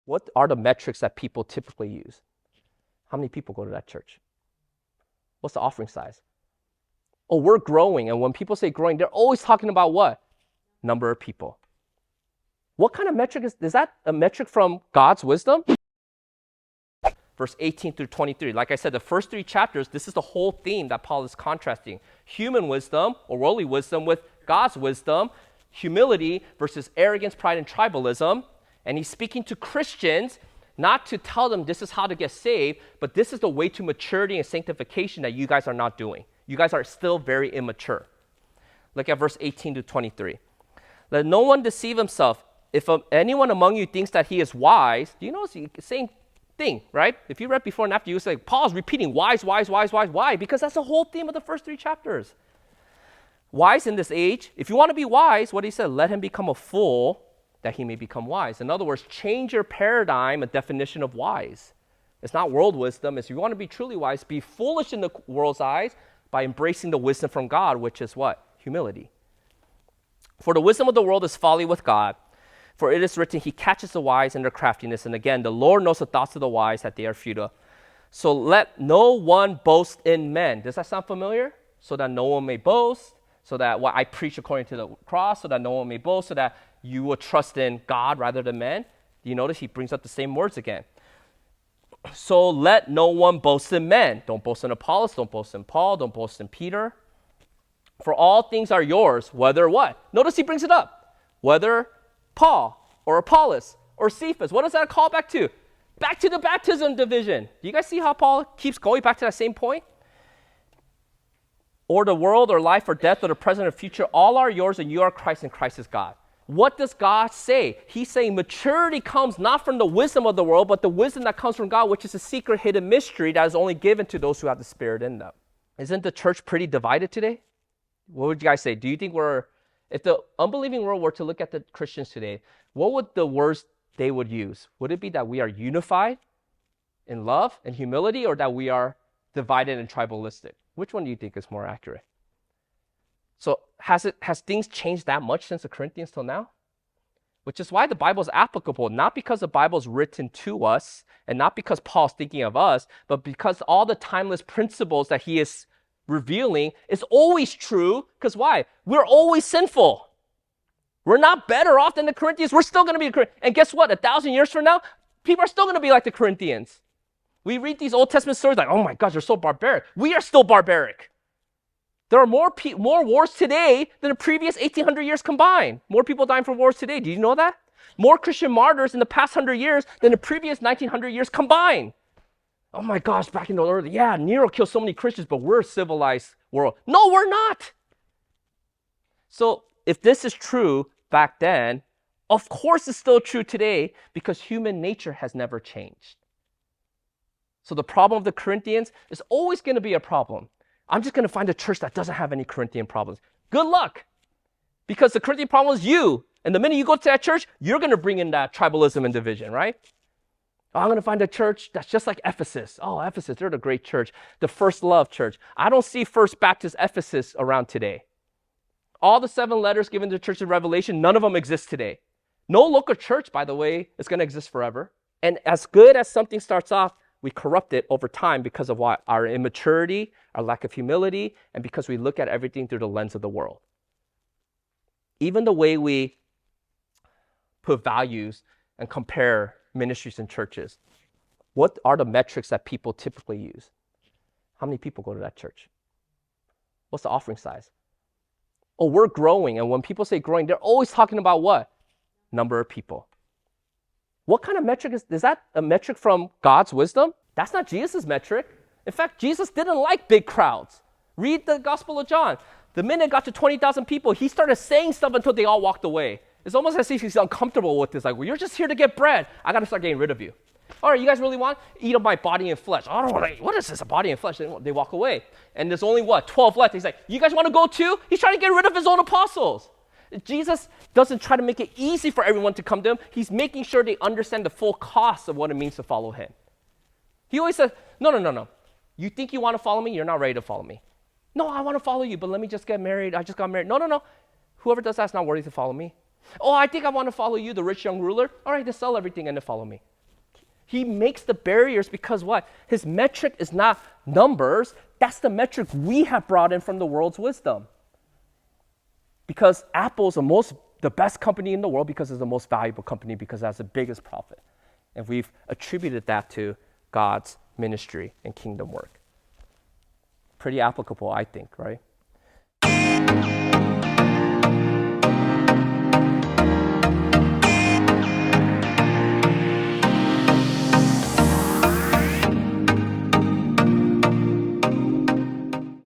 What are the metrics that people typically use? How many people go to that church? What's the offering size? Oh, we're growing. And when people say growing, they're always talking about what? Number of people. What kind of metric is that a metric from God's wisdom? Verse 18 through 23. Like I said, the first 3 chapters, this is the whole theme that Paul is contrasting. Human wisdom or worldly wisdom with God's wisdom. Humility versus arrogance, pride, and tribalism. And he's speaking to Christians, not to tell them this is how to get saved, but this is the way to maturity and sanctification that you guys are not doing. You guys are still very immature. Look at verse 18 to 23. Let no one deceive himself. If anyone among you thinks that he is wise, do you notice the same thing, right? If you read before and after, you say, Paul's repeating wise, wise, wise, wise. Why? Because that's the whole theme of the first 3 chapters. Wise in this age, if you want to be wise, what he said, let him become a fool that he may become wise. In other words, change your paradigm, a definition of wise. It's not world wisdom. It's if you want to be truly wise, be foolish in the world's eyes by embracing the wisdom from God, which is what? Humility. For the wisdom of the world is folly with God. For it is written, he catches the wise in their craftiness. And again, the Lord knows the thoughts of the wise, that they are futile. So let no one boast in men. Does that sound familiar? So that no one may boast. So that I preach according to the cross, so that no one may boast, so that you will trust in God rather than men. Do you notice he brings up the same words again? So let no one boast in men. Don't boast in Apollos, don't boast in Paul, don't boast in Peter. For all things are yours, whether what? Notice he brings it up. Whether Paul or Apollos or Cephas. What does that call back to? Back to the baptism division. Do you guys see how Paul keeps going back to that same point? Or the world or life or death or the present or future, all are yours and you are Christ and Christ is God. What does God say? He's saying maturity comes not from the wisdom of the world, but the wisdom that comes from God, which is a secret hidden mystery that is only given to those who have the Spirit in them. Isn't the church pretty divided today? What would you guys say? Do you think if the unbelieving world were to look at the Christians today, what would the words they would use? Would it be that we are unified in love and humility, or that we are divided and tribalistic? Which one do you think is more accurate? So has things changed that much since the Corinthians till now? Which is why the Bible is applicable, not because the Bible is written to us and not because Paul's thinking of us, but because all the timeless principles that he is revealing is always true. Because why? We're always sinful. We're not better off than the Corinthians. We're still going to be Corinthians. And guess what? 1,000 years from now, people are still going to be like the Corinthians. We read these Old Testament stories like, oh my gosh, they're so barbaric. We are still barbaric. There are more wars today than the previous 1,800 years combined. More people dying from wars today. Do you know that? More Christian martyrs in the past 100 years than the previous 1,900 years combined. Oh my gosh, back in the early, yeah, Nero killed so many Christians, but we're a civilized world. No, we're not. So if this is true back then, of course it's still true today because human nature has never changed. So the problem of the Corinthians is always going to be a problem. I'm just going to find a church that doesn't have any Corinthian problems. Good luck. Because the Corinthian problem is you. And the minute you go to that church, you're going to bring in that tribalism and division, right? Oh, I'm going to find a church that's just like Ephesus. Oh, Ephesus, they're the great church. The First Love Church. I don't see First Baptist Ephesus around today. All the 7 letters given to the church of Revelation, none of them exist today. No local church, by the way, is going to exist forever. And as good as something starts off, we corrupt it over time because of what? Our immaturity, our lack of humility, and because we look at everything through the lens of the world. Even the way we put values and compare ministries and churches. What are the metrics that people typically use? How many people go to that church? What's the offering size? Oh, we're growing. And when people say growing, they're always talking about what? Number of people. What kind of metric is that a metric from God's wisdom? That's not Jesus' metric. In fact, Jesus didn't like big crowds. Read the Gospel of John. The minute it got to 20,000 people, he started saying stuff until they all walked away. It's almost as if he's uncomfortable with this. Like, well, you're just here to get bread. I got to start getting rid of you. All right, you guys really want? Eat of my body and flesh. I don't want to eat. What is this, a body and flesh? They walk away. And there's only, 12 left. He's like, you guys want to go too? He's trying to get rid of his own apostles. Jesus doesn't try to make it easy for everyone to come to him. He's making sure they understand the full cost of what it means to follow him. He always says, no. You think you want to follow me? You're not ready to follow me. No, I want to follow you, but let me just get married. I just got married. No. Whoever does that's not worthy to follow me. Oh, I think I want to follow you, the rich young ruler. All right, then sell everything and then follow me. He makes the barriers because what? His metric is not numbers. That's the metric we have brought in from the world's wisdom. Because Apple is the best company in the world because it's the most valuable company because it has the biggest profit. And we've attributed that to God's ministry and kingdom work. Pretty applicable, I think, right?